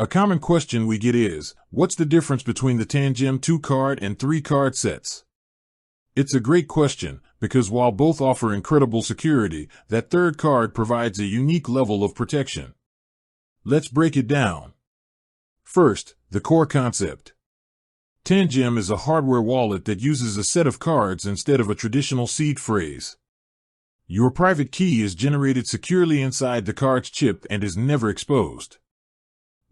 A common question we get is, what's the difference between the Tangem 2-card and 3-card sets? It's a great question, because while both offer incredible security, that third card provides a unique level of protection. Let's break it down. First, the core concept. Tangem is a hardware wallet that uses a set of cards instead of a traditional seed phrase. Your private key is generated securely inside the card's chip and is never exposed.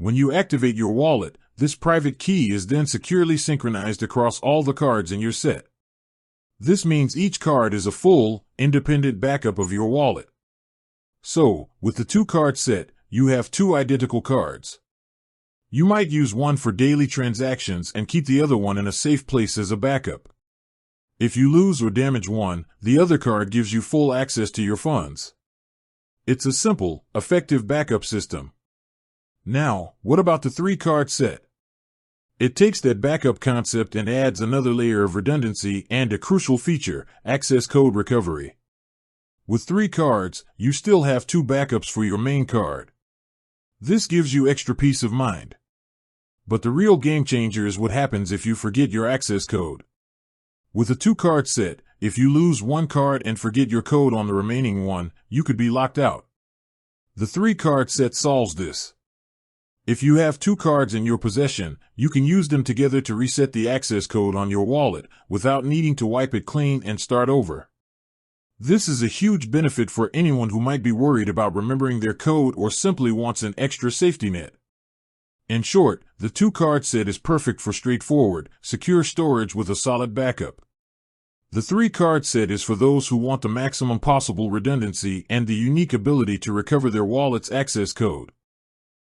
When you activate your wallet, this private key is then securely synchronized across all the cards in your set. This means each card is a full, independent backup of your wallet. So, with the 2-card set, you have 2 identical cards. You might use one for daily transactions and keep the other one in a safe place as a backup. If you lose or damage one, the other card gives you full access to your funds. It's a simple, effective backup system. Now, what about the 3-card set? It takes that backup concept and adds another layer of redundancy and a crucial feature, access code recovery. With 3 cards, you still have 2 backups for your main card. This gives you extra peace of mind. But the real game changer is what happens if you forget your access code. With a 2-card set, if you lose one card and forget your code on the remaining one, you could be locked out. The 3-card set solves this. If you have 2 cards in your possession, you can use them together to reset the access code on your wallet without needing to wipe it clean and start over. This is a huge benefit for anyone who might be worried about remembering their code or simply wants an extra safety net. In short, the 2-card set is perfect for straightforward, secure storage with a solid backup. The 3-card set is for those who want the maximum possible redundancy and the unique ability to recover their wallet's access code.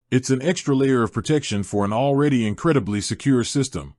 It's an extra layer of protection for an already incredibly secure system.